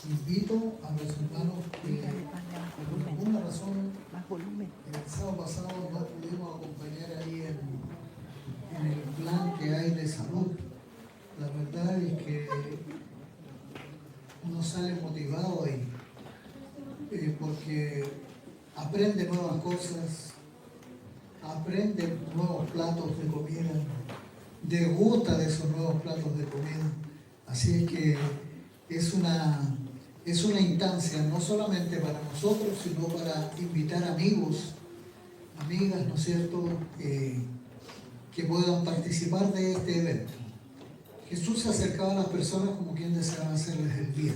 Invito a los hermanos que por alguna razón el sábado pasado no pudimos acompañar ahí en el plan que hay de salud. La verdad es que uno sale motivado ahí porque aprende nuevas cosas, aprende nuevos platos de comida, degusta de esos nuevos platos de comida. Así es que es una instancia no solamente para nosotros, sino para invitar amigos, amigas, ¿no es cierto?, que puedan participar de este evento. Jesús se acercaba a las personas como quien deseaba hacerles el bien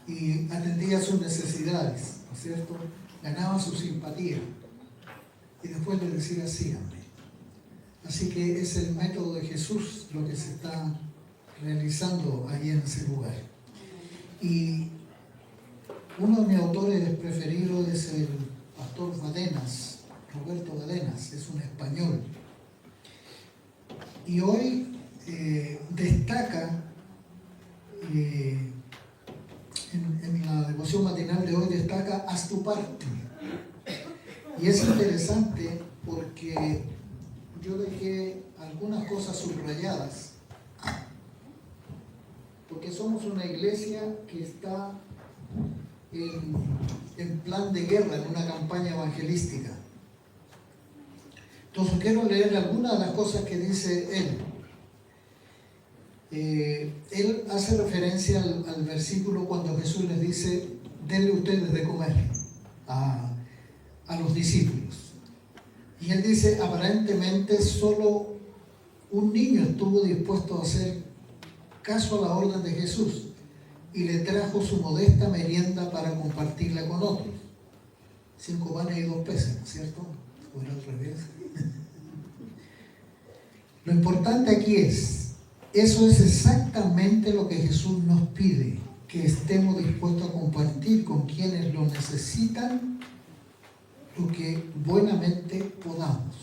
y atendía sus necesidades, ¿no es cierto?, ganaba su simpatía y después les decía síganme. Así que es el método de Jesús lo que se está realizando allí en ese lugar. Y uno de mis autores preferidos es el pastor Badenas, Roberto Badenas, es un español. Y hoy destaca, en la devoción matinal de hoy destaca haz tu parte. Y es interesante porque yo dejé algunas cosas subrayadas, porque somos una iglesia que está en plan de guerra, en una campaña evangelística. Entonces quiero leer algunas de las cosas que dice él. Él hace referencia al versículo cuando Jesús les dice, denle ustedes de comer a los discípulos. Y él dice, aparentemente solo un niño estuvo dispuesto a hacer caso a la orden de Jesús y le trajo su modesta merienda para compartirla con otros. 5 panes y 2 peces, ¿no es cierto? ¿O era al revés? Lo importante aquí eso es exactamente lo que Jesús nos pide, que estemos dispuestos a compartir con quienes lo necesitan lo que buenamente podamos.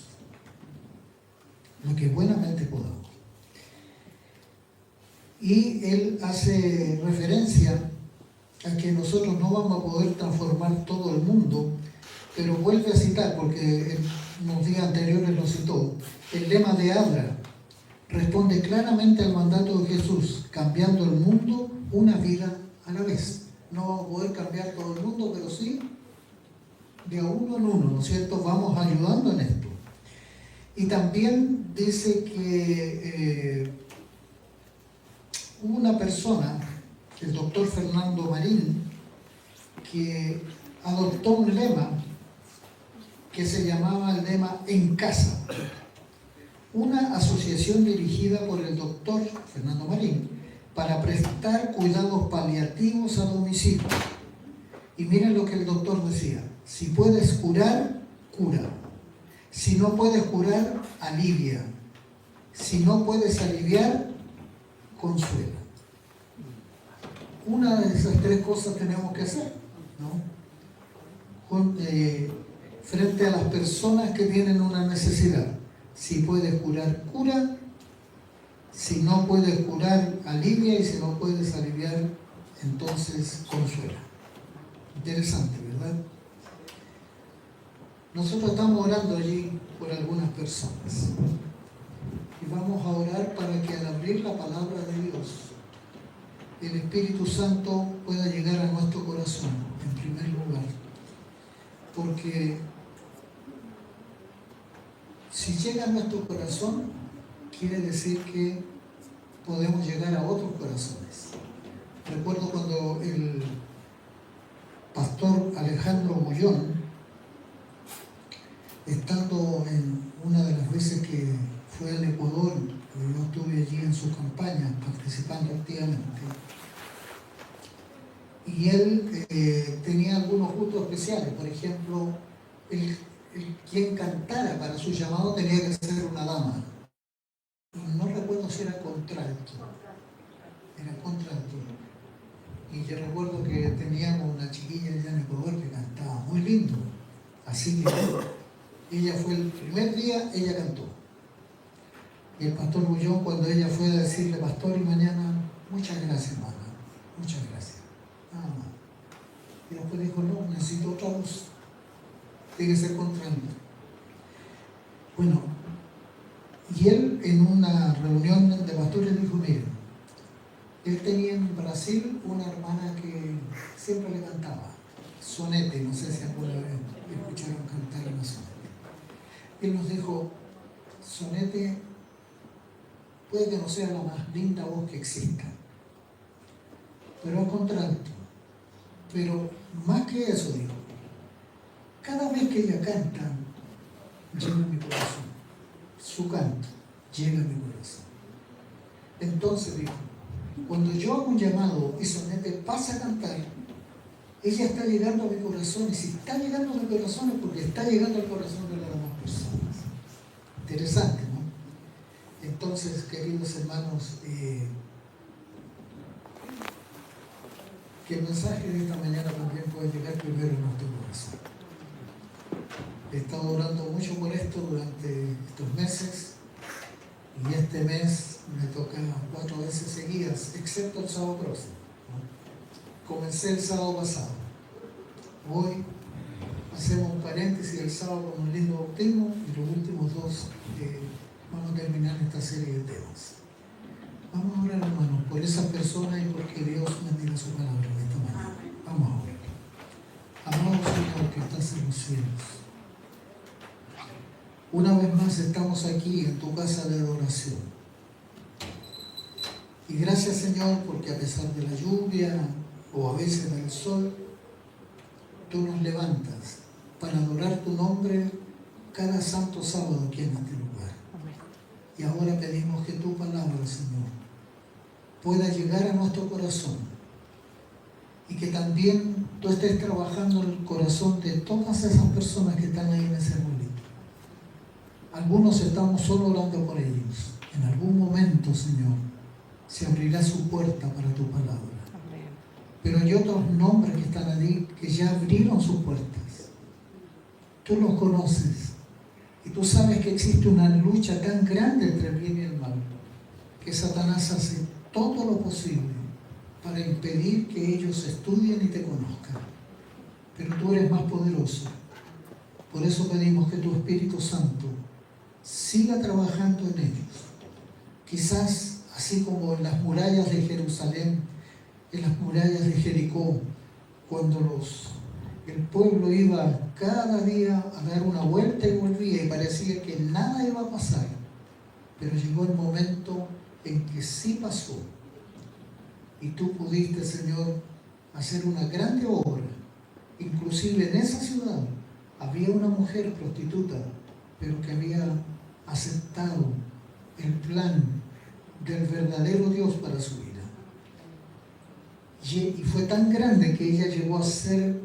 Lo que buenamente podamos. Y él hace referencia a que nosotros no vamos a poder transformar todo el mundo, pero vuelve a citar, porque en unos días anteriores lo citó, el lema de Adra responde claramente al mandato de Jesús, cambiando el mundo una vida a la vez. No vamos a poder cambiar todo el mundo, pero sí de a uno en uno, ¿no es cierto? Vamos ayudando en esto. Y también dice que hubo una persona, el doctor Fernando Marín, que adoptó un lema que se llamaba el lema En Casa. Una asociación dirigida por el doctor Fernando Marín para prestar cuidados paliativos a domicilio. Y miren lo que el doctor decía, si puedes curar, cura. Si no puedes curar, alivia. Si no puedes aliviar, consuela. Una de esas 3 cosas tenemos que hacer, ¿no? Frente a las personas que tienen una necesidad. Si puedes curar, cura. Si no puedes curar, alivia. Y si no puedes aliviar, entonces consuela. Interesante, ¿verdad? Nosotros estamos orando allí por algunas personas. Y vamos a orar para que al abrir la palabra de Dios, el Espíritu Santo pueda llegar a nuestro corazón, en primer lugar. Porque si llega a nuestro corazón, quiere decir que podemos llegar a otros corazones. Recuerdo cuando el pastor Alejandro Bullón, estando en una de las veces que fue al Ecuador, yo estuve allí en su campaña participando activamente, y él tenía algunos gustos especiales. Por ejemplo, quien cantara para su llamado tenía que ser una dama. No recuerdo si era contralto. Era contralto. Y yo recuerdo que teníamos una chiquilla allá en Ecuador que cantaba muy lindo. Así que ella fue el primer día, ella cantó. Y el pastor Bullón, cuando ella fue a decirle, pastor, y mañana, muchas gracias, hermana, muchas gracias. nada más. Y después dijo, no, necesito otra voz. Tiene que ser contrario. Bueno, y él en una reunión de pastores dijo, miren, él tenía en Brasil una hermana que siempre le cantaba, Sonete, no sé si alguna vez escucharon cantar una Sonete. Él nos dijo, Sonete puede que no sea la más linda voz que exista, pero es contralto. Pero más que eso, dijo, cada vez que ella canta, llega a mi corazón. Su canto llega a mi corazón. Entonces dijo, cuando yo hago un llamado y Sonete pasa a cantar, ella está llegando a mi corazón, y si está llegando a mi corazón es porque está llegando al corazón de las demás personas. Interesante, ¿no? Entonces, queridos hermanos, que el mensaje de esta mañana también puede llegar primero a nuestro corazón. He estado orando mucho por esto durante estos meses, y este mes me toca 4 veces seguidas, excepto el sábado próximo, ¿no? Comencé el sábado pasado. Hoy hacemos un paréntesis el sábado con un lindo bautismo, y los últimos 2 vamos a terminar esta serie de temas. Vamos a orar, hermanos, por esas personas y porque Dios bendiga su palabra de esta manera. Vamos a orar. Amado Señor que estás en los cielos, una vez más estamos aquí en tu casa de adoración. Y gracias, Señor, porque a pesar de la lluvia o a veces del sol, tú nos levantas para adorar tu nombre cada santo sábado aquí en este lugar. Y ahora pedimos que tu palabra, Señor, pueda llegar a nuestro corazón, y que también tú estés trabajando en el corazón de todas esas personas que están ahí en ese arbolito. Algunos estamos solo orando por ellos. En algún momento, Señor, se abrirá su puerta para tu palabra. Pero hay otros nombres que están allí que ya abrieron sus puertas. Tú los conoces, y tú sabes que existe una lucha tan grande entre el bien y el mal, que Satanás hace todo lo posible para impedir que ellos estudien y te conozcan. Pero tú eres más poderoso. Por eso pedimos que tu Espíritu Santo siga trabajando en ellos. Quizás así como en las murallas de Jerusalén, en las murallas de Jericó, cuando el pueblo iba cada día a dar una vuelta y volvía y parecía que nada iba a pasar, pero llegó el momento en que sí pasó, y tú pudiste, Señor, hacer una grande obra. Inclusive en esa ciudad había una mujer prostituta, pero que había aceptado el plan del verdadero Dios para su vida. Y fue tan grande que ella llegó a ser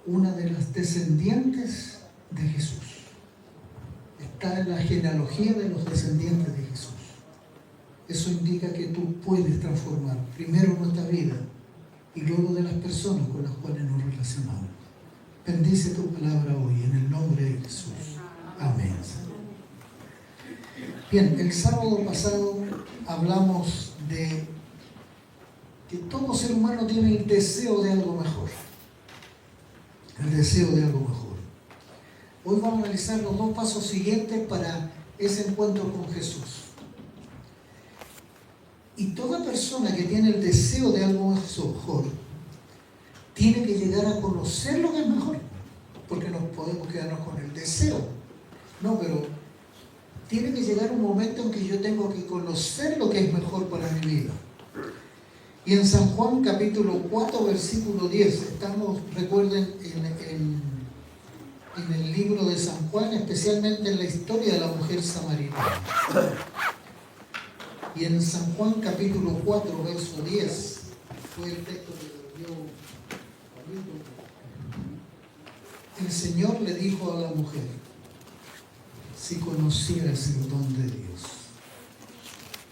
una de las descendientes de Jesús. Está en la genealogía de los descendientes de Jesús. Eso indica que tú puedes transformar primero nuestra vida y luego de las personas con las cuales nos relacionamos. Bendice tu palabra hoy en el nombre de Jesús. Amén. Bien, el sábado pasado hablamos de que todo ser humano tiene el deseo de algo mejor. El deseo de algo mejor. Hoy vamos a analizar los 2 pasos siguientes para ese encuentro con Jesús. Y toda persona que tiene el deseo de algo mejor tiene que llegar a conocer lo que es mejor, porque no podemos quedarnos con el deseo. No, pero tiene que llegar un momento en que yo tengo que conocer lo que es mejor para mi vida. Y en San Juan capítulo 4 versículo 10, estamos, recuerden, en el libro de San Juan, especialmente en la historia de la mujer samaritana. Y en San Juan capítulo 4 verso 10 fue el texto que dio Juanito. El Señor le dijo a la mujer: si conocieras el don de Dios.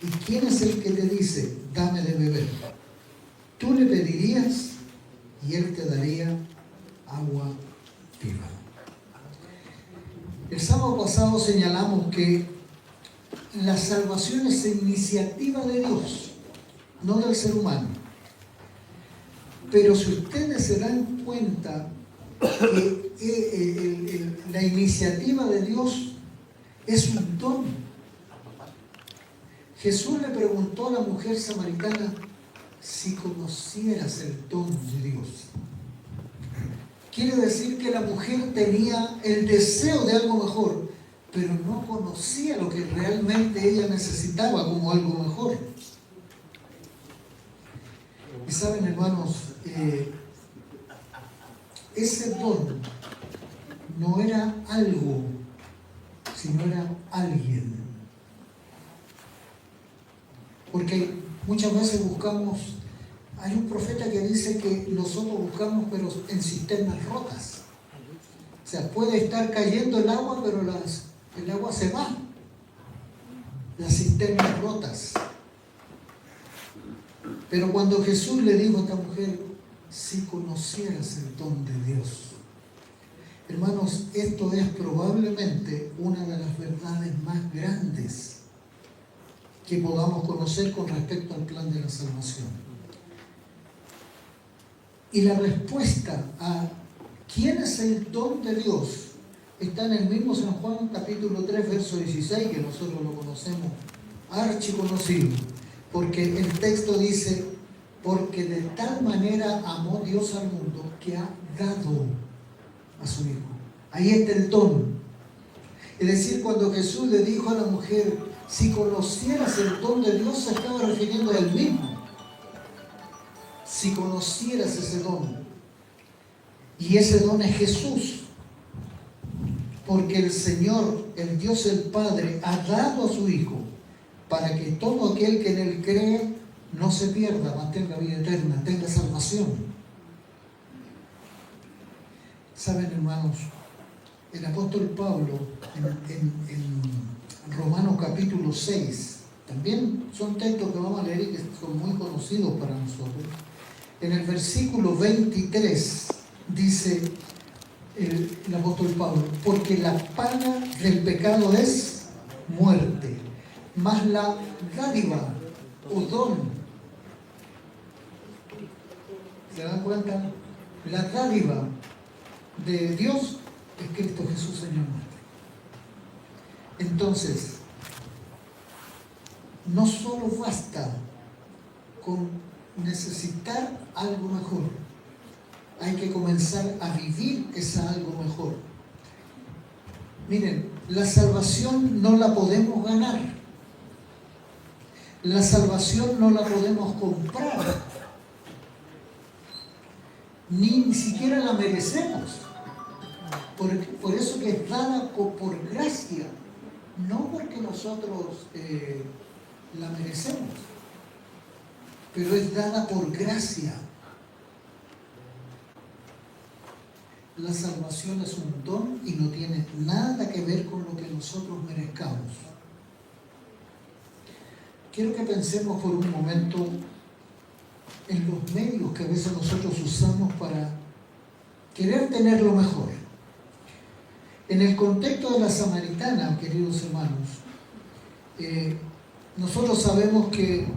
¿Y quién es el que te dice, dame de beber? Tú le pedirías y Él te daría agua viva. El sábado pasado señalamos que la salvación es iniciativa de Dios, no del ser humano. Pero si ustedes se dan cuenta que la iniciativa de Dios es un don. Jesús le preguntó a la mujer samaritana si conocieras el don de Dios. Quiere decir que la mujer tenía el deseo de algo mejor, pero no conocía lo que realmente ella necesitaba como algo mejor. Y saben, hermanos, ese don no era algo, sino era alguien. Porque muchas veces buscamos, hay un profeta que dice que nosotros buscamos pero en cisternas rotas. O sea, puede estar cayendo el agua, pero el agua se va. Las cisternas rotas. Pero cuando Jesús le dijo a esta mujer, si conocieras el don de Dios. Hermanos, esto es probablemente una de las verdades más grandes que podamos conocer con respecto al plan de la salvación. Y la respuesta a quién es el don de Dios está en el mismo San Juan capítulo 3, verso 16, que nosotros lo conocemos, archiconocido, porque el texto dice, porque de tal manera amó Dios al mundo que ha dado a su Hijo. Ahí está el don. Es decir, cuando Jesús le dijo a la mujer, si conocieras el don de Dios, se estaba refiriendo a él mismo. Si conocieras ese don. Y ese don es Jesús. Porque el Señor, el Dios el Padre, ha dado a su Hijo para que todo aquel que en él cree no se pierda, mantenga vida eterna, tenga salvación. Saben, hermanos, el apóstol Pablo en Romanos capítulo 6, también son textos que vamos a leer y que son muy conocidos para nosotros. En el versículo 23 dice el apóstol Pablo, porque la paga del pecado es muerte, mas la dádiva o don, ¿se dan cuenta? La dádiva de Dios es Cristo Jesús, Señor nuestro. Entonces, no solo basta con necesitar algo mejor, hay que comenzar a vivir ese algo mejor. Miren, la salvación no la podemos ganar, la salvación no la podemos comprar, ni siquiera la merecemos. Por eso que es dada por gracia, no porque nosotros la merecemos, pero es dada por gracia. La salvación es un don y no tiene nada que ver con lo que nosotros merezcamos. Quiero que pensemos por un momento en los medios que a veces nosotros usamos para querer tener lo mejor. En el contexto de la samaritana, queridos hermanos, nosotros sabemos que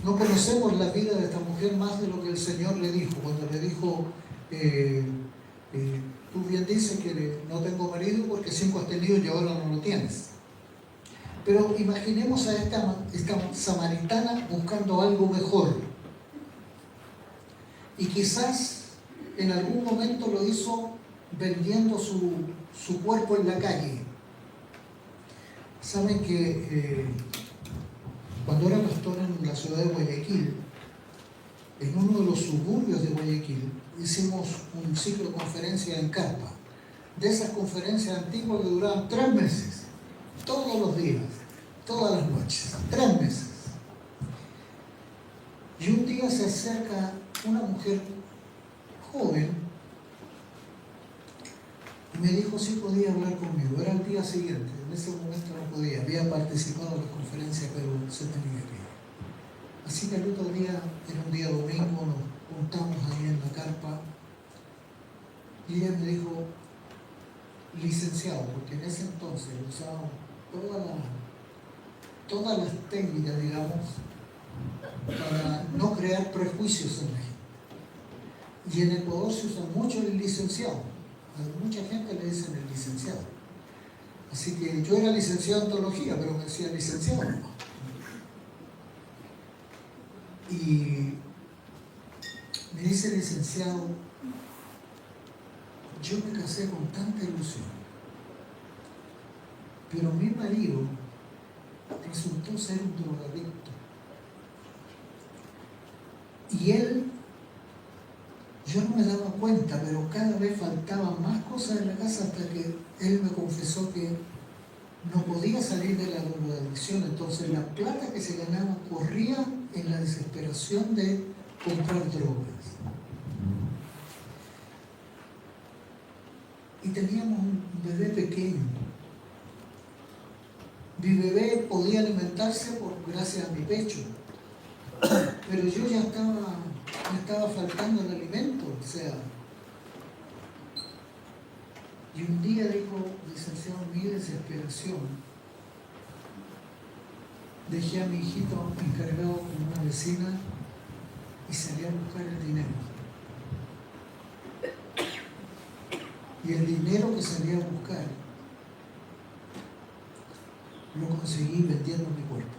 no conocemos la vida de esta mujer más de lo que el Señor le dijo. Cuando le dijo, tú bien dices que no tengo marido porque 5 has tenido y ahora no lo tienes. Pero imaginemos a esta samaritana buscando algo mejor. Y quizás en algún momento lo hizo vendiendo su cuerpo en la calle. Saben que cuando era pastor en la ciudad de Guayaquil, en uno de los suburbios de Guayaquil, hicimos un ciclo de conferencias en carpa. De esas conferencias antiguas que duraban 3 meses, todos los días, todas las noches, 3 meses. Y un día se acerca una mujer joven y me dijo si podía hablar conmigo. Era el día siguiente, en ese momento no podía, había participado en la conferencia, pero se tenía que ir. Así que el otro día, era un día domingo, nos juntamos ahí en la carpa y ella me dijo, licenciado, porque en ese entonces usábamos todas las técnicas, digamos, para no crear prejuicios en la gente. Y en Ecuador se usa mucho el licenciado. A mucha gente le dicen el licenciado. Así que yo era licenciado en teología, pero me decía licenciado. Y me dice licenciado, yo me casé con tanta ilusión, pero mi marido resultó ser un drogadicto. Y él, yo no me daba cuenta, pero cada vez faltaban más cosas en la casa hasta que él me confesó que no podía salir de la drogadicción. Entonces la plata que se ganaba corría en la desesperación de comprar drogas. Y teníamos un bebé pequeño. Mi bebé podía alimentarse gracias a mi pecho, pero yo ya me estaba faltando el alimento, o sea. Y un día dijo, licenciado, mi desesperación, dejé a mi hijito encargado con una vecina y salí a buscar el dinero. Y el dinero que salí a buscar lo conseguí vendiendo mi cuerpo.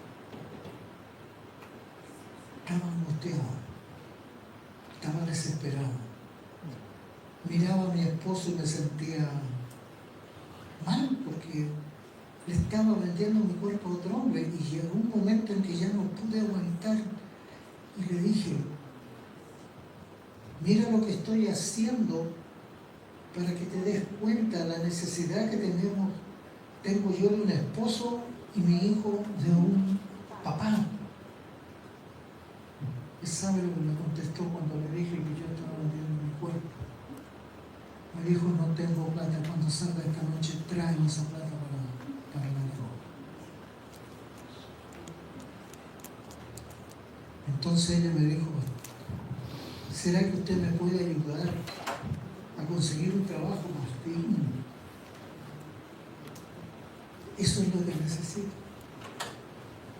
Estaba angustiado, estaba desesperado. Miraba a mi esposo y me sentía mal porque le estaba vendiendo mi cuerpo a otro hombre, y llegó un momento en que ya no pude aguantar y le dije, mira lo que estoy haciendo para que te des cuenta de la necesidad que tengo yo de un esposo y mi hijo de un papá. ¿Y sabe lo que me contestó cuando le dije que yo estaba vendiendo mi cuerpo? Me dijo, no tengo plata, cuando salga esta noche tráeme esa plata para la droga. Entonces ella me dijo, ¿será que usted me puede ayudar a conseguir un trabajo más digno? Eso es lo que necesito.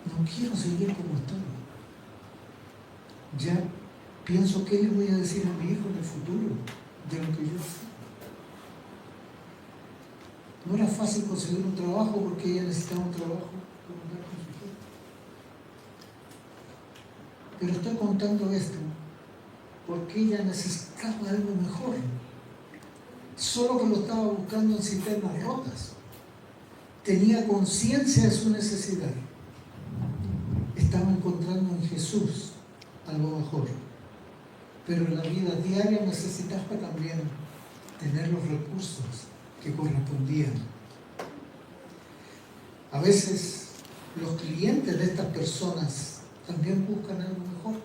No quiero seguir como estoy. Ya pienso qué le voy a decir a mi hijo en el futuro de lo que yo sé. No era fácil conseguir un trabajo porque ella necesitaba un trabajo para andar con su hijo. Pero estoy contando esto porque ella necesitaba algo mejor. Solo que lo estaba buscando en cisternas rotas. Tenía conciencia de su necesidad. Estaba encontrando en Jesús algo mejor. Pero en la vida diaria necesitaba también tener los recursos que correspondían. A veces los clientes de estas personas también buscan algo mejor.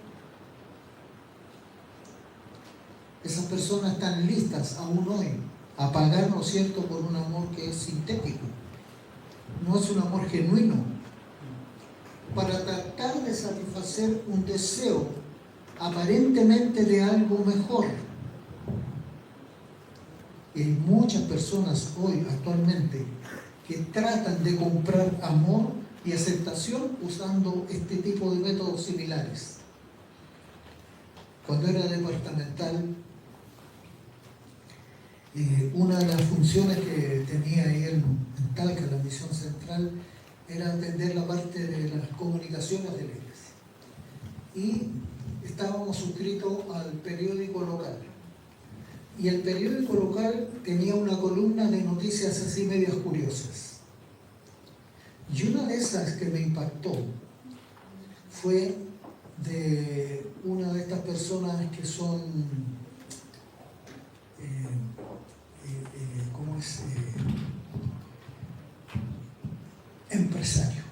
Esas personas están listas aún hoy a pagar, ¿no es cierto?, por un amor que es sintético. No es un amor genuino. Para tratar de satisfacer un deseo aparentemente de algo mejor. Y hay muchas personas hoy, actualmente, que tratan de comprar amor y aceptación usando este tipo de métodos similares. Cuando era departamental, una de las funciones que tenía ahí en Talca, la misión central, era atender la parte de las comunicaciones de la iglesia. Y estábamos suscritos al periódico local. Y el periódico local tenía una columna de noticias así medias curiosas. Y una de esas que me impactó fue de una de estas personas que son, empresario.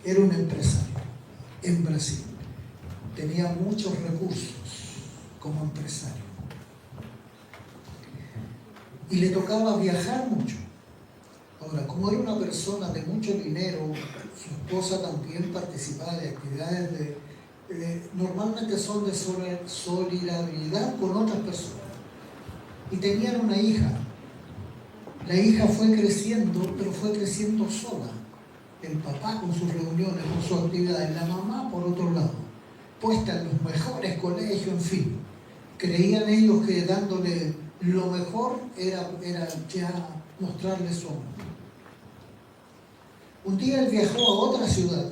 Era un empresario en Brasil. Tenía muchos recursos como empresario. Y le tocaba viajar mucho. Ahora, como era una persona de mucho dinero, su esposa también participaba de actividades normalmente son de solidaridad con otras personas. Y tenían una hija. La hija fue creciendo, pero fue creciendo sola. El papá con sus reuniones, con sus actividades, la mamá por otro lado, puesta en los mejores colegios, en fin. Creían ellos que dándole lo mejor era ya mostrarle su amor. Un día él viajó a otra ciudad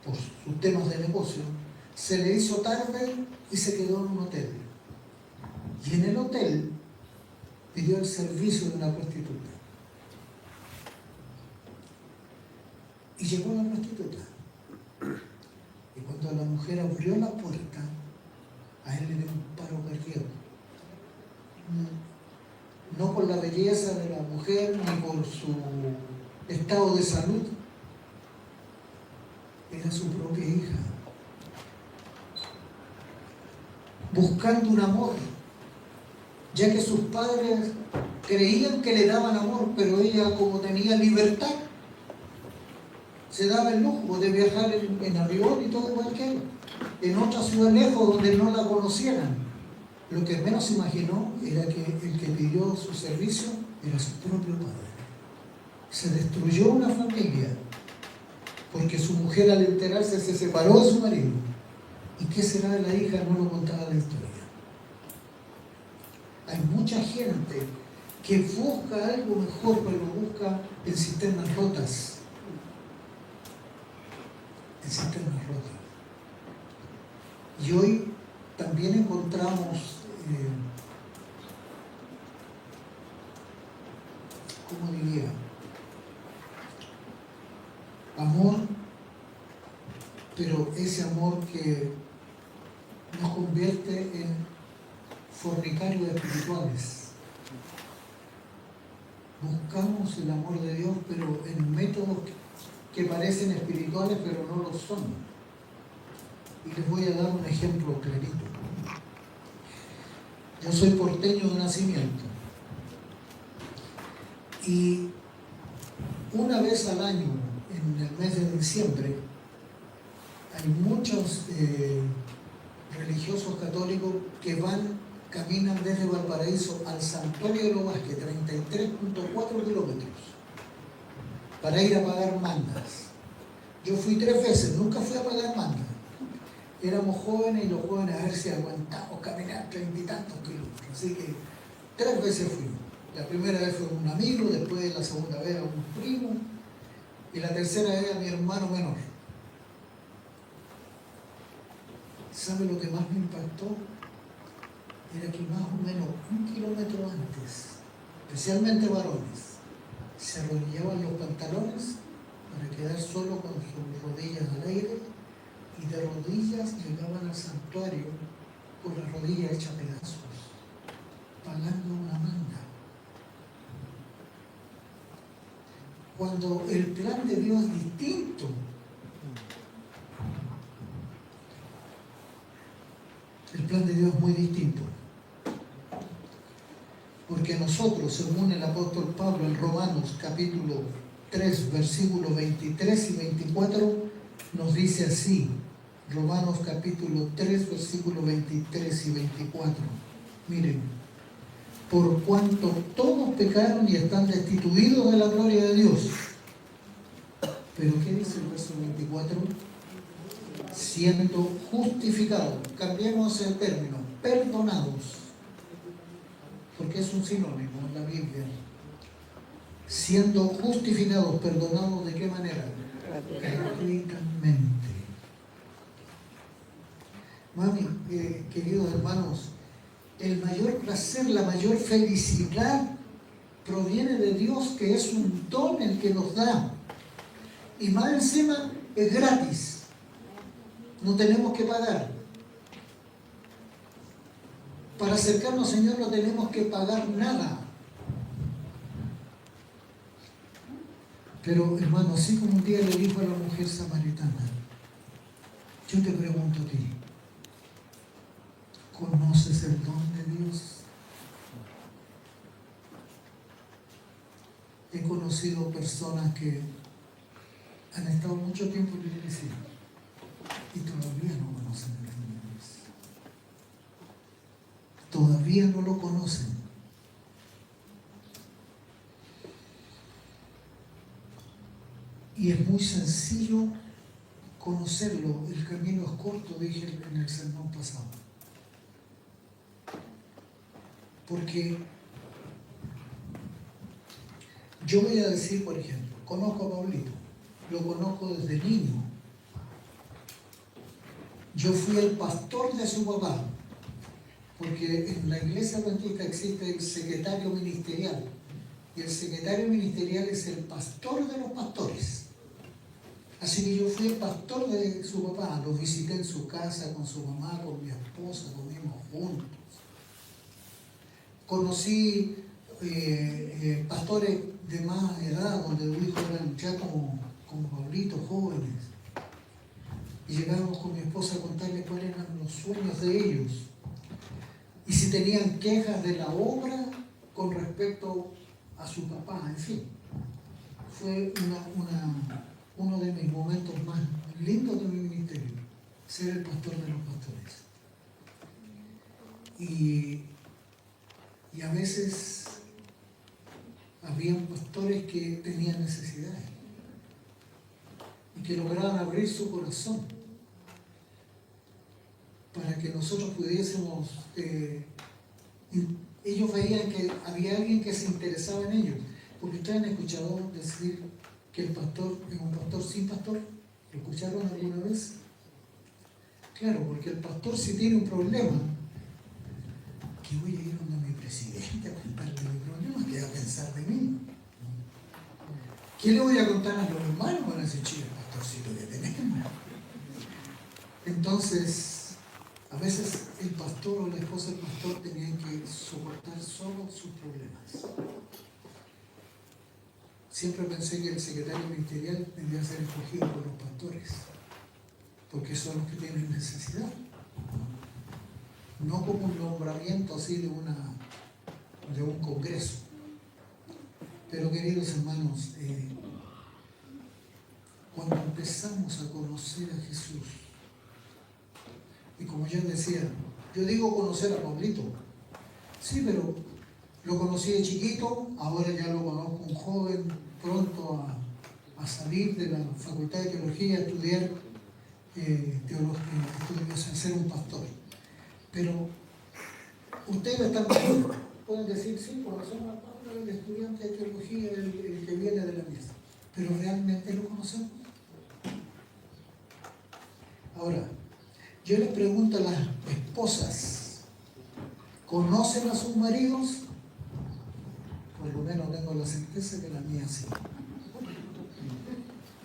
por sus temas de negocio, se le hizo tarde y se quedó en un hotel. Y en el hotel pidió el servicio de una prostituta. Y llegó la prostituta. Y cuando la mujer abrió la puerta, a él le dio un paro cardíaco. No por la belleza de la mujer, ni por su estado de salud. Era su propia hija. Buscando un amor, ya que sus padres creían que le daban amor, pero ella, como tenía libertad, se daba el lujo de viajar en avión y todo cualquiera, en otra ciudad lejos donde no la conocieran. Lo que menos imaginó era que el que pidió su servicio era su propio padre. Se destruyó una familia porque su mujer, al enterarse, se separó de su marido. ¿Y qué será de la hija? No lo contaba la historia. Hay mucha gente que busca algo mejor, pero busca en cisternas rotas. En cisternas rotas. Y hoy también encontramos, ¿cómo diría? Amor, pero ese amor que nos convierte en fornicarios espirituales. Buscamos el amor de Dios, pero en métodos que parecen espirituales, pero no lo son. Y les voy a dar un ejemplo clarito. Yo soy porteño de nacimiento. Y una vez al año, en el mes de diciembre, hay muchos religiosos católicos que caminan desde Valparaíso al Santuario de Los Vázquez, 33.4 kilómetros, para ir a pagar mandas. Yo fui 3 veces, nunca fui a pagar mandas. Éramos jóvenes y los jóvenes a ver si aguantamos caminar 30 y tantos kilómetros. Así que 3 veces fuimos. La primera vez fue un amigo, después la segunda vez a un primo y la tercera vez a mi hermano menor. ¿Sabe lo que más me impactó? Era que más o menos 1 kilómetro antes, especialmente varones, se arrodillaban los pantalones para quedar solo con sus rodillas al aire y de rodillas llegaban al santuario con las rodillas hechas pedazos, pagando una manda. Cuando el plan de Dios es distinto. El plan de Dios es muy distinto. Porque nosotros, según el apóstol Pablo en Romanos capítulo 3, versículos 23 y 24, nos dice así. Romanos capítulo 3, versículos 23 y 24. Miren, por cuanto todos pecaron y están destituidos de la gloria de Dios. Pero ¿qué dice el verso 24? Siendo justificados, cambiemos el término, perdonados, porque es un sinónimo en la Biblia. Siendo justificados, perdonados, ¿de qué manera? Gratuitamente. Mami, queridos hermanos, el mayor placer, la mayor felicidad proviene de Dios, que es un don el que nos da. Y más encima es gratis. No tenemos que pagar. Para acercarnos al Señor no tenemos que pagar nada. Pero, hermano, así como un día le dijo a la mujer samaritana, yo te pregunto a ti, ¿conoces el don de Dios? He conocido personas que han estado mucho tiempo en la iglesia y todavía no conocen el don de Dios. Todavía no lo conocen. Y es muy sencillo conocerlo. El camino es corto, dije en el sermón pasado. Porque yo voy a decir, por ejemplo, conozco a Pablito, lo conozco desde niño. Yo fui el pastor de su papá, porque en la iglesia adventista existe el secretario ministerial, y el secretario ministerial es el pastor de los pastores. Así que yo fui el pastor de su papá, lo visité en su casa, con su mamá, con mi esposa, comimos juntos. Conocí pastores de más edad, donde los hijos eran ya como Pablito, jóvenes. Y llegábamos con mi esposa a contarles cuáles eran los sueños de ellos. Y si tenían quejas de la obra con respecto a su papá, en fin. Fue uno de mis momentos más lindos de mi ministerio, ser el pastor de los pastores. Y a veces habían pastores que tenían necesidades y que lograban abrir su corazón para que nosotros pudiésemos... ellos veían que había alguien que se interesaba en ellos. Porque ustedes han escuchado decir que el pastor es un pastor sin pastor. ¿Lo escucharon alguna vez? Claro, porque el pastor, si tiene un problema, que voy a ir donde mi presidente a contarle mi problema, ¿qué va a pensar de mí? ¿Qué le voy a contar a los hermanos? Van a decir, chico, el pastorcito que tenemos. Entonces, a veces el pastor o la esposa del pastor tenían que soportar solo sus problemas. Siempre pensé que el secretario ministerial debía ser escogido por los pastores, porque son los que tienen necesidad. No como un nombramiento así de un congreso. Pero queridos hermanos, cuando empezamos a conocer a Jesús, y como yo decía, yo digo conocer a Pablito, sí, pero lo conocí de chiquito, ahora ya lo conozco un joven, pronto a salir de la Facultad de Teología, a estudiar teología, a ser un pastor. Pero ustedes están pueden decir, sí, conocemos a Pablo, el estudiante de teología, el que viene de la misa, pero ¿realmente lo conocemos? Ahora, yo les pregunto a las esposas, ¿conocen a sus maridos? Por lo menos tengo la certeza que la mía sí.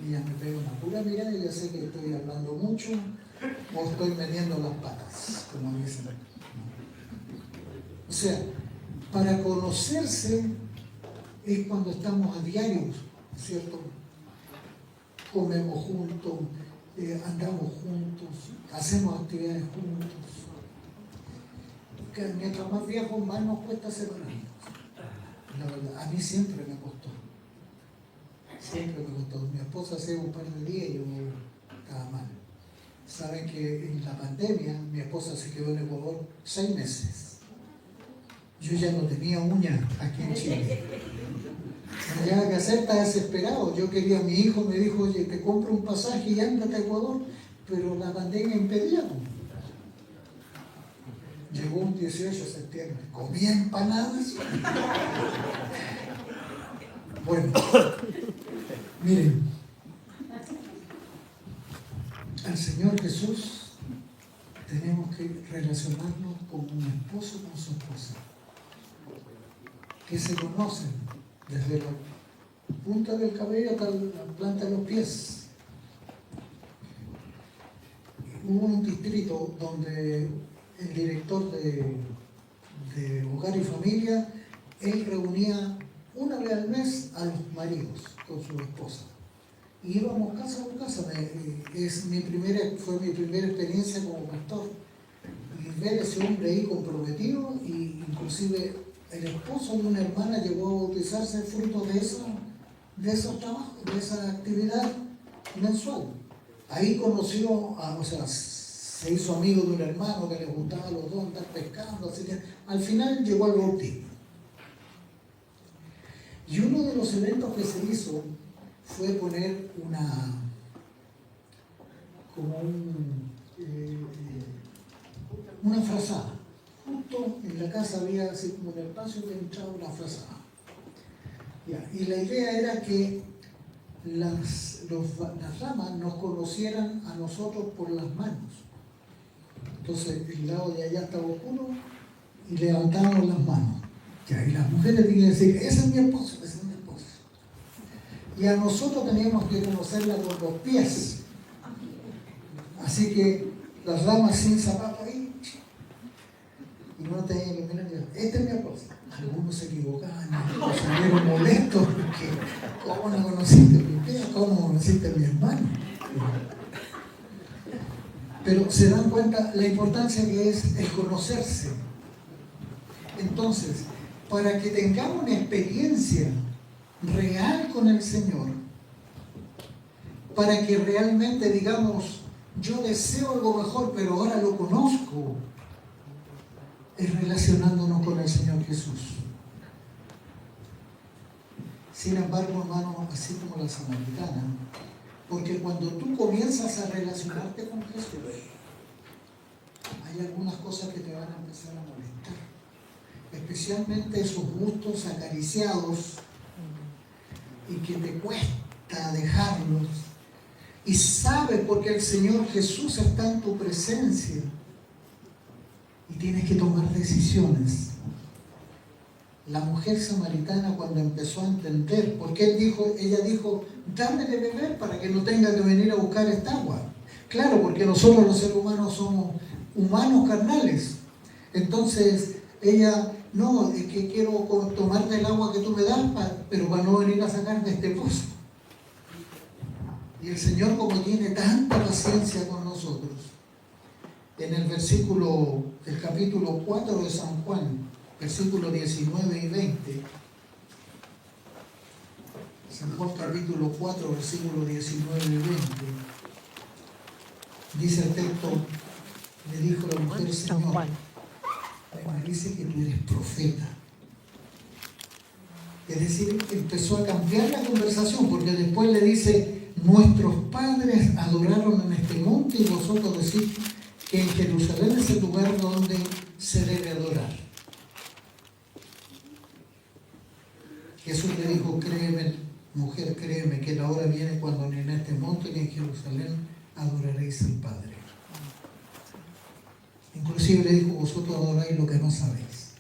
Y ya me pega una pura mirada y ya sé que estoy hablando mucho o estoy metiendo las patas, como dicen. O sea, para conocerse es cuando estamos a diario, ¿cierto? Comemos juntos, andamos juntos, hacemos actividades juntos. Que mientras más viejos, más nos cuesta separarnos. La verdad, a mí siempre me costó. Siempre me costó. Mi esposa hace un par de días y yo estaba mal. Saben que en la pandemia mi esposa se quedó en Ecuador 6 meses. Yo ya no tenía uñas aquí en Chile. No había que hacer, estaba desesperado. Yo quería, mi hijo me dijo, oye, te compro un pasaje y ándate a Ecuador, pero la pandemia impedía. Llegó un 18 de septiembre, comía empanadas. Bueno, miren, al Señor Jesús tenemos que relacionarnos como un esposo con su esposa, que se conocen desde la punta del cabello hasta la planta de los pies. Hubo un distrito donde el director de Hogar y Familia, él reunía una vez al mes a los maridos con su esposa. Y íbamos casa por casa. Fue mi primera experiencia como pastor. Y ver a ese hombre ahí comprometido, y inclusive el esposo de una hermana llegó a bautizarse fruto de esos trabajos, de esa actividad mensual. Ahí conoció, se hizo amigo de un hermano que le gustaba a los dos andar pescando, así que al final llegó al bautismo. Y uno de los eventos que se hizo fue poner una frazada justo justo en la casa había así como un espacio que entraba una frazada. Ya, y la idea era que las ramas nos conocieran a nosotros por las manos. Entonces el lado de allá estaba oscuro y levantábamos las manos. Ya, y las mujeres tenían que decir, ese es mi esposo, ese es mi esposo. Y a nosotros teníamos que conocerla por los pies. Así que las ramas sin zapato ahí, y no tenían que mirar, este es mi esposo. Algunos se equivocaban, algunos salieron molestos porque ¿cómo no conociste mi pie? ¿Cómo conociste a mi hermano? Pero se dan cuenta la importancia que es el conocerse. Entonces, para que tengamos una experiencia real con el Señor, para que realmente digamos, yo deseo algo mejor, pero ahora lo conozco, es relacionándonos con el Señor Jesús. Sin embargo, hermano, así como la samaritana, porque cuando tú comienzas a relacionarte con Jesús, hay algunas cosas que te van a empezar a molestar, especialmente esos gustos acariciados y que te cuesta dejarlos, y sabes porque el Señor Jesús está en tu presencia y tienes que tomar decisiones. La mujer samaritana, cuando empezó a entender, porque ella dijo, dame de beber para que no tenga que venir a buscar esta agua. Claro, porque nosotros los seres humanos somos humanos carnales. Entonces ella, no, es que quiero tomar del agua que tú me das, pero para no venir a sacar de este pozo. Y el Señor, como tiene tanta paciencia con nosotros, en el capítulo 4 de San Juan, versículos 19 y 20, San Juan capítulo 4, versículos 19 y 20, dice el texto, le dijo la mujer, Señor, me parece que tú eres profeta. Es decir, empezó a cambiar la conversación, porque después le dice, nuestros padres adoraron en este monte y vosotros decís que en Jerusalén es el lugar donde se debe adorar. Jesús le dijo, créeme, mujer, créeme que la hora viene cuando ni en este monte ni en Jerusalén adoraréis al Padre. Inclusive le dijo, vosotros adoráis lo que no sabéis,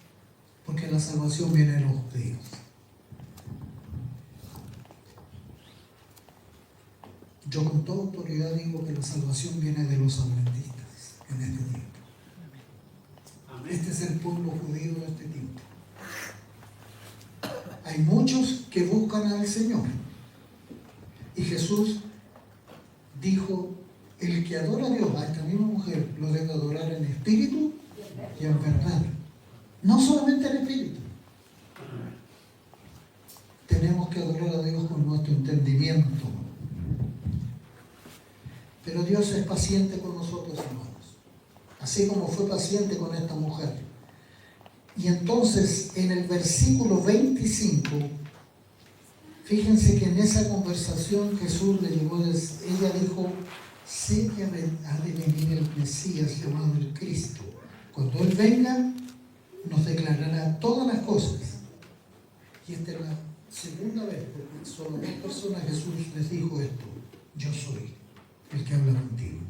porque la salvación viene de los judíos. Yo con toda autoridad digo que la salvación viene de los adventistas en este tiempo. Este es el pueblo judío de este tiempo. Hay muchos que buscan al Señor. Y Jesús dijo, el que adora a Dios, a esta misma mujer, lo debe adorar en espíritu y en verdad. No solamente en espíritu. Tenemos que adorar a Dios con nuestro entendimiento. Pero Dios es paciente con nosotros, hermanos. Así como fue paciente con esta mujer. Y entonces, en el versículo 25, fíjense que en esa conversación Jesús le llevó, ella dijo, sé que ha de venir el Mesías llamado el Cristo. Cuando Él venga, nos declarará todas las cosas. Y esta es la segunda vez, porque solo 2 personas Jesús les dijo esto, yo soy el que habla contigo.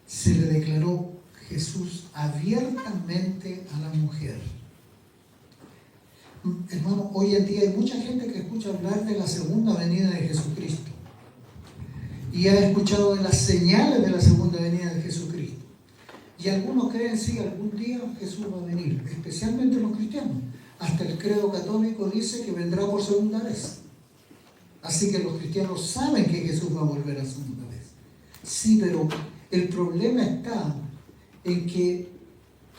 Se le declaró Jesús abiertamente a la mujer. Hermano, hoy en día hay mucha gente que escucha hablar de la segunda venida de Jesucristo y ha escuchado de las señales de la segunda venida de Jesucristo. Y algunos creen, sí, algún día Jesús va a venir, especialmente los cristianos. Hasta el credo católico dice que vendrá por segunda vez. Así que los cristianos saben que Jesús va a volver a segunda vez. Sí, pero el problema está en que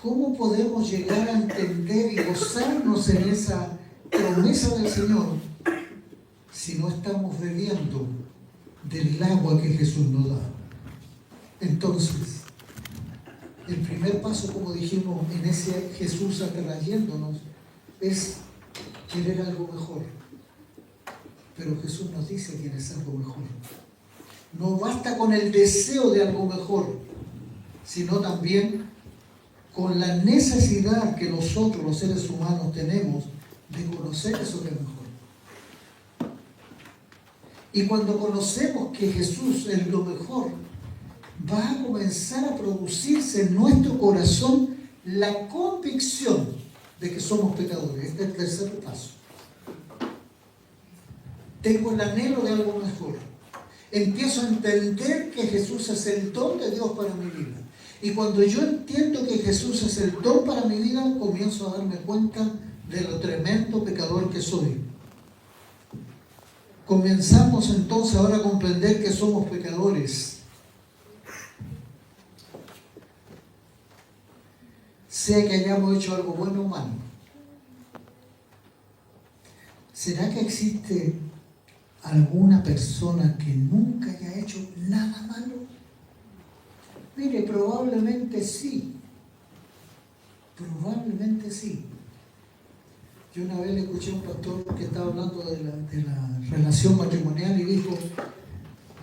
¿cómo podemos llegar a entender y gozarnos en esa promesa del Señor si no estamos bebiendo del agua que Jesús nos da? Entonces, el primer paso, como dijimos, en ese Jesús atrayéndonos, es querer algo mejor. Pero Jesús nos dice que es algo mejor. No basta con el deseo de algo mejor, sino también con la necesidad que nosotros los seres humanos tenemos de conocer eso que es mejor. Y cuando conocemos que Jesús es lo mejor, va a comenzar a producirse en nuestro corazón la convicción de que somos pecadores. Este es el tercer paso. Tengo el anhelo de algo mejor. Empiezo a entender que Jesús es el don de Dios para mi vida. Y cuando yo entiendo que Jesús es el don para mi vida, comienzo a darme cuenta de lo tremendo pecador que soy. Comenzamos entonces ahora a comprender que somos pecadores. Sea que hayamos hecho algo bueno o malo. ¿Será que existe alguna persona que nunca haya hecho nada malo? Mire, probablemente sí. Probablemente sí. Yo una vez le escuché a un pastor que estaba hablando de la relación matrimonial y dijo: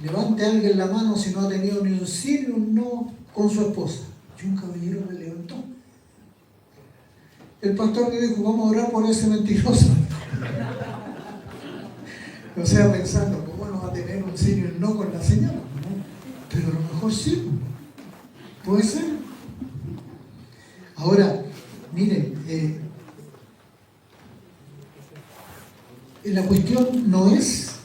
levante a alguien la mano si no ha tenido ni un sí ni un no con su esposa. Y un caballero me levantó. El pastor le dijo: vamos a orar por ese mentiroso. O sea, pensando, ¿cómo no va a tener un sí ni un no con la señora? ¿No? Pero a lo mejor sí. Puede ser. Ahora, miren, la cuestión no es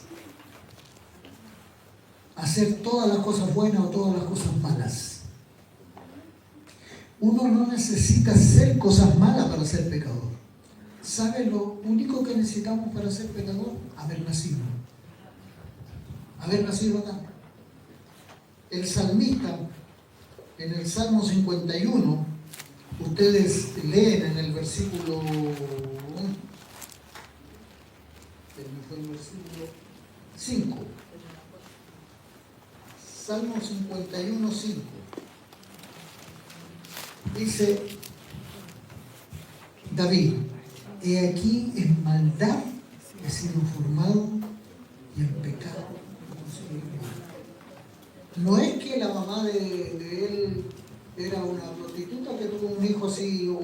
hacer todas las cosas buenas o todas las cosas malas. Uno no necesita hacer cosas malas para ser pecador. ¿Sabe lo único que necesitamos para ser pecador? Haber nacido. Haber nacido acá. El salmista, en el Salmo 51, ustedes leen en el versículo... fue el versículo 5. Salmo 51, 5. Dice David: he aquí en maldad he sido formado y en pecado he concebido. No es que la mamá de él era una prostituta que tuvo un hijo así, o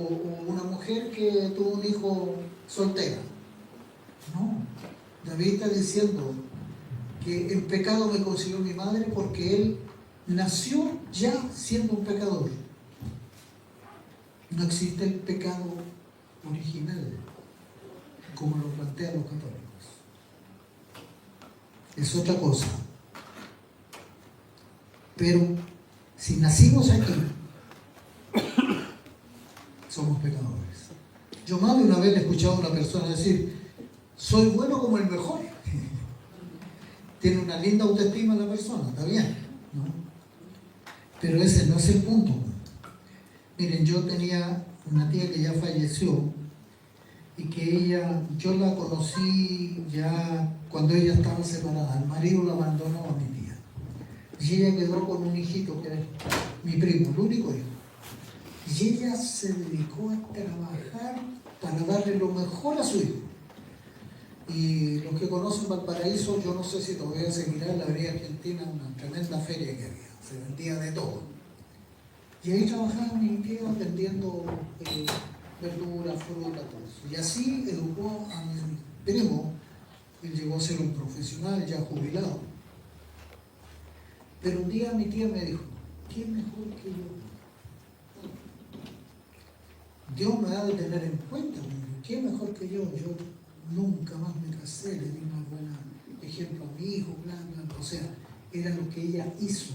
una mujer que tuvo un hijo soltera. No. David está diciendo que en pecado me concibió mi madre, porque él nació ya siendo un pecador. No existe el pecado original, como lo plantean los católicos. Es otra cosa. Pero si nacimos aquí, somos pecadores. Yo más de una vez he escuchado a una persona decir: soy bueno como el mejor. Tiene una linda autoestima la persona, está bien, ¿no? Pero ese no es el punto. Miren, yo tenía una tía que ya falleció y que yo la conocí ya cuando ella estaba separada. El marido la abandonó a mi tía. Y ella quedó con un hijito que era mi primo, el único hijo. Y ella se dedicó a trabajar para darle lo mejor a su hijo. Y los que conocen Valparaíso, yo no sé si todavía seguirá en la Avenida Argentina, una tremenda feria que había, se vendía de todo. Y ahí trabajaba mi tía vendiendo verduras, fruta, todo eso. Y así educó a mi primo. Él llegó a ser un profesional ya jubilado. Pero un día mi tía me dijo: ¿quién mejor que yo? Dios me ha de tener en cuenta. ¿Quién mejor que yo? Yo nunca más me casé, le di un buen ejemplo a mi hijo, bla, bla. O sea, era lo que ella hizo.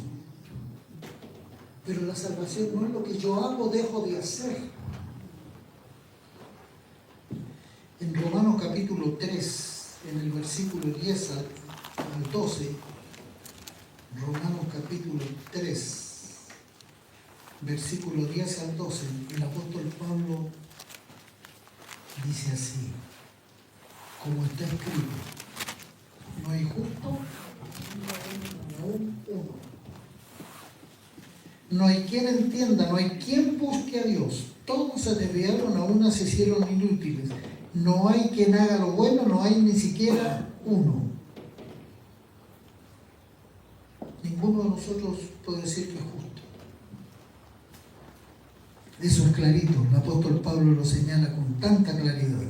Pero la salvación no es lo que yo hago, dejo de hacer. En Romanos capítulo 3, en el versículo 10 al 12, Romanos capítulo 3, versículo 10 al 12, el apóstol Pablo dice así, como está escrito: no hay justo, ni aún uno. No hay quien entienda, no hay quien busque a Dios. Todos se desviaron, a una se hicieron inútiles. No hay quien haga lo bueno, no hay ni siquiera uno. Ninguno de nosotros puede decir que es justo. Eso es clarito, el apóstol Pablo lo señala con tanta claridad.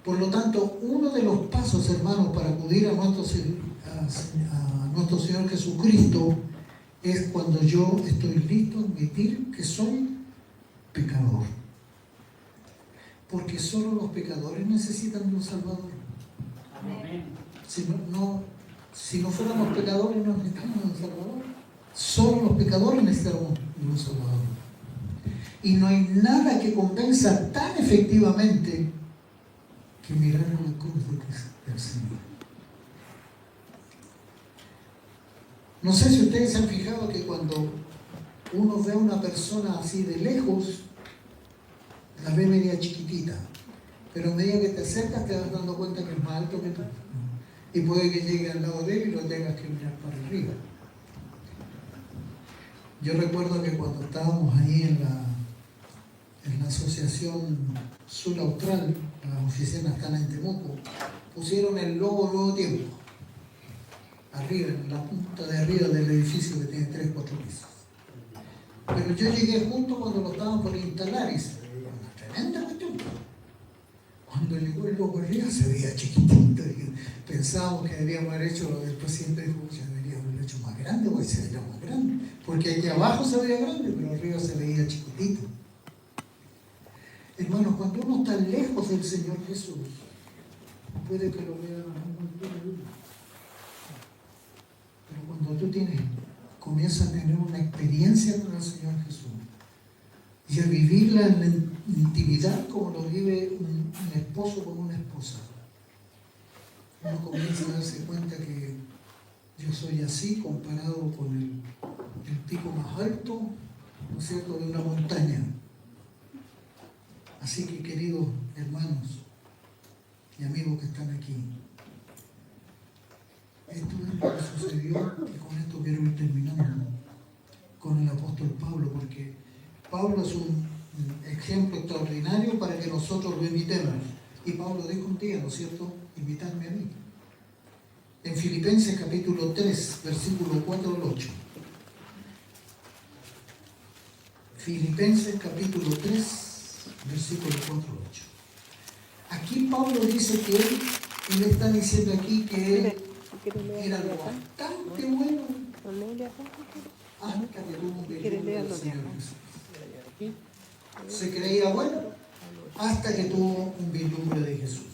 Por lo tanto, uno de los pasos, hermanos, para acudir a nuestro Señor Jesucristo es cuando yo estoy listo a admitir que soy pecador. Porque solo los pecadores necesitan de un Salvador. Amén. Si no fuéramos pecadores, no necesitamos de un Salvador. Solo los pecadores necesitamos de un Salvador. Y no hay nada que convenza tan efectivamente que mirar a la cruz del Señor. No sé si ustedes se han fijado que cuando uno ve a una persona así de lejos, la ve media chiquitita, pero a medida que te acercas te vas dando cuenta que es más alto que tú. Y puede que llegue al lado de él y lo tengas que mirar para arriba. Yo recuerdo que cuando estábamos ahí en la Asociación Sur Austral, las oficinas están en Temuco, pusieron el logo Nuevo Tiempo, arriba, en la punta de arriba del edificio que tiene 3 o 4 pisos. Pero yo llegué justo cuando lo estaban por instalar y se veía una tremenda cuestión. Cuando llegó el logo arriba se veía chiquitito y pensábamos que deberíamos haber hecho, el presidente dijo que deberíamos haber hecho más grande, porque se veía más grande, porque aquí abajo se veía grande, pero arriba se veía chiquitito. Hermanos, cuando uno está lejos del Señor Jesús, puede que lo vea muy bien. Pero cuando tú comienzas a tener una experiencia con el Señor Jesús y a vivirla en la intimidad como lo vive un esposo con una esposa, uno comienza a darse cuenta que yo soy así comparado con el pico más alto, ¿no es cierto?, de una montaña. Así que, queridos hermanos y amigos que están aquí, esto es lo que sucedió, y con esto quiero ir terminando con el apóstol Pablo, porque Pablo es un ejemplo extraordinario para que nosotros lo imitemos. Y Pablo dijo un día, ¿no es cierto?, invitadme a mí. En Filipenses capítulo 3, versículo 4 al 8. Filipenses capítulo 3, versículo 4 al 8. Aquí Pablo dice que él está diciendo aquí que él era lo bastante bueno hasta que tuvo un vislumbre del Señor Jesús. Se creía bueno hasta que tuvo un vislumbre de Jesús.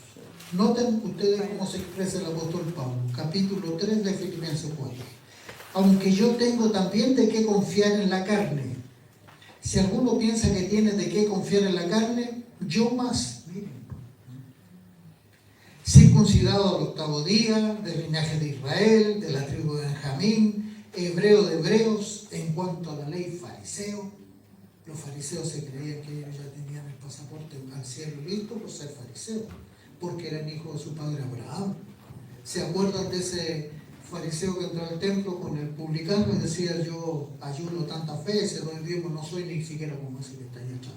Noten ustedes cómo se expresa el apóstol Pablo, capítulo 3 de Filipenses 4. Aunque yo tengo también de qué confiar en la carne. Si alguno piensa que tiene de qué confiar en la carne, yo más. Miren. Circuncidado al 8º día, del linaje de Israel, de la tribu de Benjamín, hebreo de hebreos, en cuanto a la ley fariseo. Los fariseos se creían que ellos ya tenían el pasaporte al cielo listo por ser fariseos, porque eran hijos de su padre Abraham. ¿Se acuerdan de ese fariseo que entró al templo con el publicano y decía: yo ayuno tantas veces, doy diezmos, no soy ni siquiera como ese que está ahí atrás?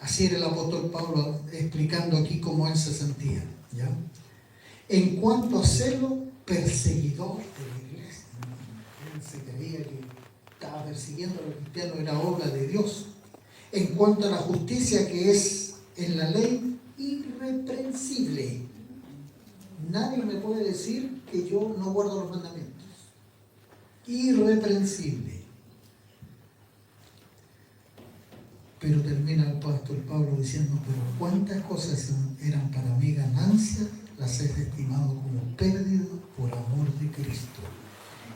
Así era el apóstol Pablo explicando aquí cómo él se sentía, ¿ya? En cuanto a serlo perseguidor de la iglesia, él se creía que estaba persiguiendo a los cristianos, era obra de Dios. En cuanto a la justicia que es en la ley, irreprensible. Nadie me puede decir que yo no guardo los mandamientos. Irreprensible. Pero termina el apóstol Pablo diciendo: pero cuántas cosas eran para mí ganancias, las he estimado como pérdida por amor de Cristo.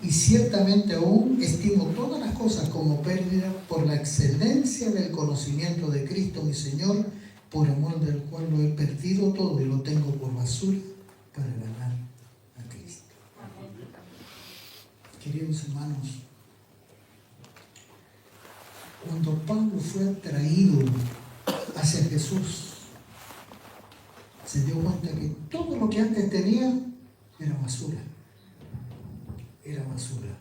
Y ciertamente aún estimo todas las cosas como pérdida por la excelencia del conocimiento de Cristo mi Señor, por amor del cual lo he perdido todo y lo tengo por basura para ganar a Cristo. Queridos hermanos, cuando Pablo fue atraído hacia Jesús, se dio cuenta que todo lo que antes tenía era basura. Era basura.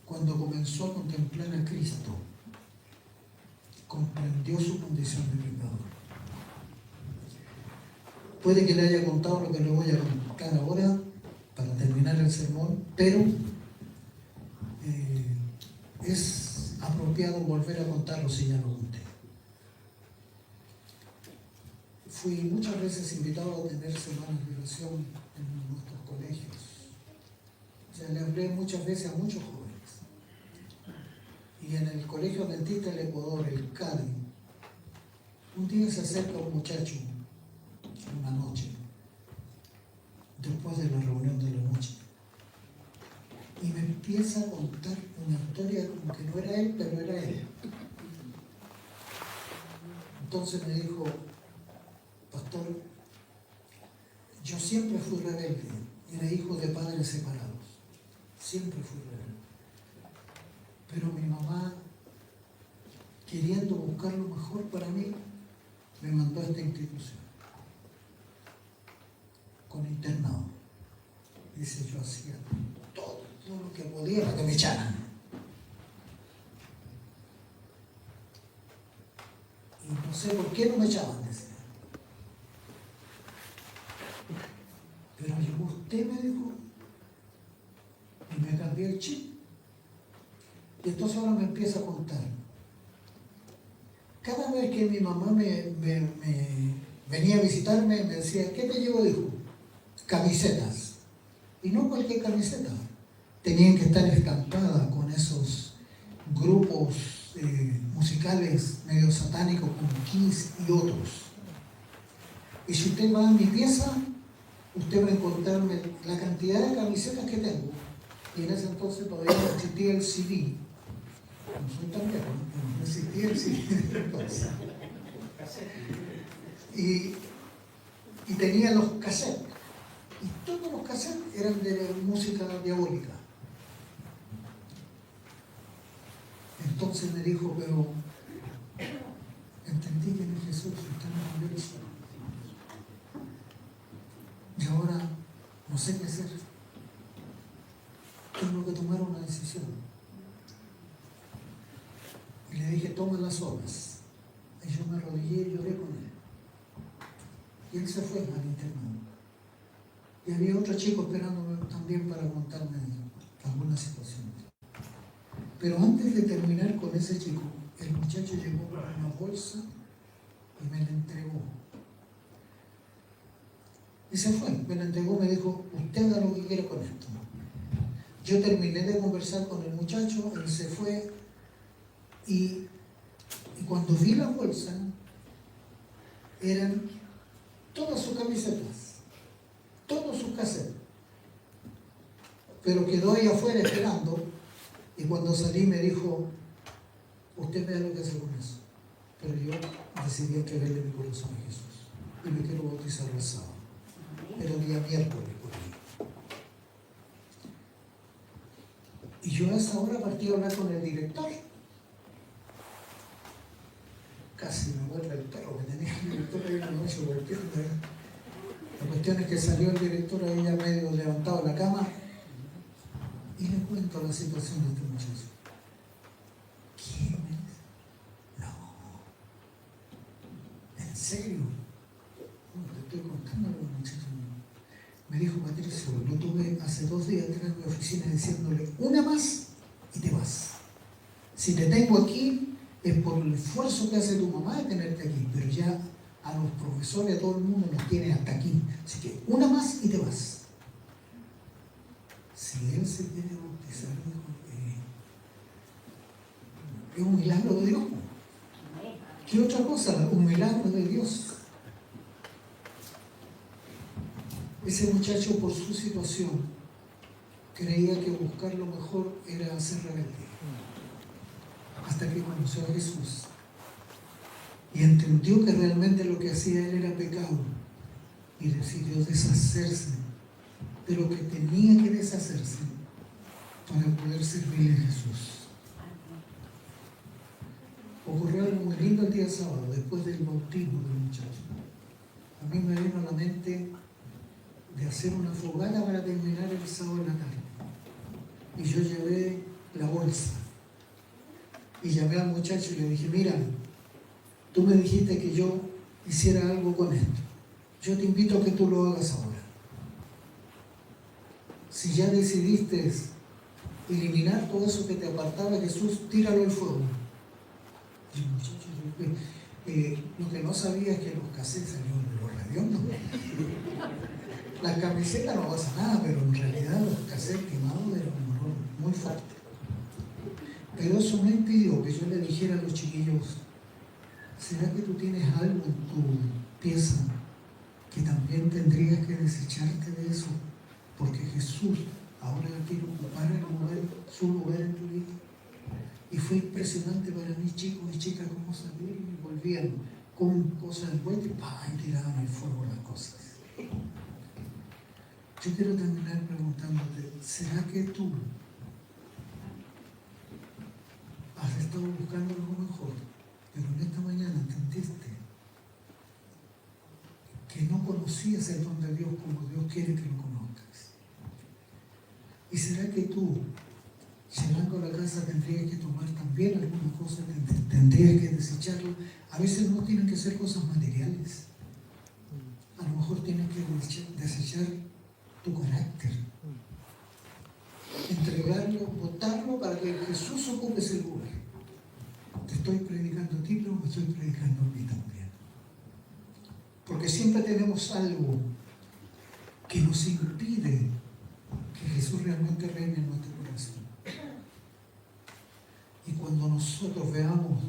Cuando comenzó a contemplar a Cristo, comprendió su condición de pecador. Puede que le haya contado lo que le voy a contar ahora para terminar el sermón, pero es apropiado volver a contarlo si ya lo conté. Fui muchas veces invitado a tener semanas de oración en nuestros colegios. O sea, le hablé muchas veces a muchos jóvenes. Y en el Colegio Adventista del Ecuador, el CADI, un día se acerca un muchacho, una noche, después de la reunión de la noche, y me empieza a contar una historia como que no era él, pero era él. Entonces me dijo: pastor, yo siempre fui rebelde, era hijo de padres separados, siempre fui rebelde. Pero mi mamá, queriendo buscar lo mejor para mí, me mandó a esta institución, con internado. Dice, yo hacía todo lo que podía para que me echaran. Y no sé por qué no me echaban, decía. Pero llegó usted, me dijo, y me cambió el chip. Y entonces ahora me empieza a contar. Cada vez que mi mamá me venía a visitarme, me decía, ¿qué te llevo, hijo? Camisetas. Y no cualquier camiseta. Tenían que estar estampadas con esos grupos musicales medio satánicos como Kiss y otros. Y si usted va a mi pieza, usted va a encontrarme la cantidad de camisetas que tengo. Y en ese entonces todavía no existía el CD. No soy tan viejo, no existía el CD entonces. Y tenía los cassettes. Y todos los cassettes eran de música diabólica. Entonces me dijo, pero entendí que no es Jesús, usted no es Jesús. Y ahora no sé qué hacer. Tengo que tomar una decisión. Y le dije, toma las olas. Y yo me arrodillé y lloré con él. Y él se fue al internado. Y había otro chico esperándome también para contarme alguna situación. Pero antes de terminar con ese chico, el muchacho llegó con una bolsa y me la entregó. Y se fue, me la entregó, me dijo, usted haga lo que quiera con esto. Yo terminé de conversar con el muchacho, él se fue y cuando vi la bolsa, eran todas sus camisetas, todos sus cassettes. Pero quedó ahí afuera esperando y cuando salí me dijo, usted vea lo que hace con eso. Pero yo decidí entregarle mi corazón a Jesús y me quiero bautizar el sábado. Era día miércoles por ahí. Y yo a esa hora partí a hablar con el director. Casi me vuelve el perro que tenía el director ahí en la noche golpeando. La cuestión es que salió el director ahí ya medio levantado en la cama y le cuento la situación de este muchacho. ¿Quién es? No. ¿En serio? No, te estoy contando lo que el muchacho me dijo, Patricio, lo tuve hace 2 días atrás en mi oficina diciéndole, una más y te vas. Si te tengo aquí es por el esfuerzo que hace tu mamá de tenerte aquí, pero ya a los profesores, a todo el mundo nos tiene hasta aquí. Así que una más y te vas. Si él se quiere bautizar, es un milagro de Dios. ¿Qué otra cosa? Un milagro de Dios. Ese muchacho, por su situación, creía que buscar lo mejor era ser rebelde. Hasta que conoció a Jesús y entendió que realmente lo que hacía él era pecado y decidió deshacerse de lo que tenía que deshacerse para poder servirle a Jesús. Ocurrió algo muy lindo el día sábado, después del bautismo del muchacho. A mí me vino a la mente de hacer una fogata para terminar el sábado en la tarde. Y yo llevé la bolsa. Y llamé al muchacho y le dije, mira, tú me dijiste que yo hiciera algo con esto. Yo te invito a que tú lo hagas ahora. Si ya decidiste eliminar todo eso que te apartaba de Jesús, tíralo al fuego. Y el muchacho, lo que no sabía es que los cassettes salieron de los radionos. La camiseta no pasa nada, pero en realidad los cassettes quemados eran un olor muy fuerte. Pero eso no impidió que yo le dijera a los chiquillos, ¿será que tú tienes algo en tu pieza que también tendrías que desecharte de eso? Porque Jesús ahora quiere ocupar su lugar en tu vida. Y fue impresionante para mí, chicos y chicas, cómo salían y volvían con cosas envueltas y tiraban al fuego las cosas. Yo quiero terminar preguntándote, ¿será que tú has estado buscando algo mejor, pero en esta mañana entendiste que no conocías el don de Dios como Dios quiere que lo conozcas? ¿Y será que tú, llegando a la casa, tendrías que tomar también algunas cosas, tendrías que desecharlo? A veces no tienen que ser cosas materiales. A lo mejor tienes que desechar tu carácter, entregarlo, botarlo para que Jesús ocupe ese lugar. Te estoy predicando a ti, pero me estoy predicando a mí también. Porque siempre tenemos algo que nos impide que Jesús realmente reine en nuestro corazón. Y cuando nosotros veamos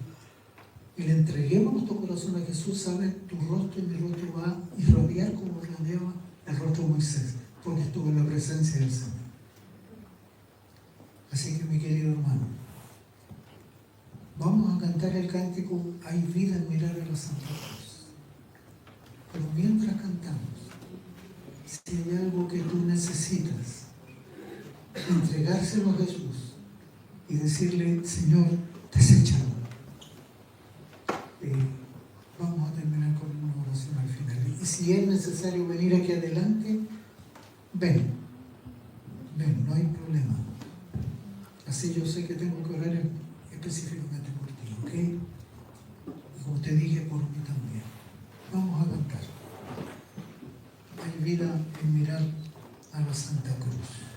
y le entreguemos nuestro corazón a Jesús, ¿sabes? Tu rostro y mi rostro va a irradiar como irradiaba el rostro de Moisés, porque estuvo en la presencia del Señor. Así que, mi querido hermano, vamos a cantar el cántico Hay vida en mirar a la Santa Cruz. Pero mientras cantamos, si hay algo que tú necesitas, entregárselo a Jesús y decirle, Señor, deséchalo. Vamos a terminar con una oración al final. Y si es necesario venir aquí adelante, ven, no hay problema. Así yo sé que tengo que orar específicamente por ti, ¿ok? Y como te dije, por mí también. Vamos a cantar. Hay vida en mirar a la Santa Cruz.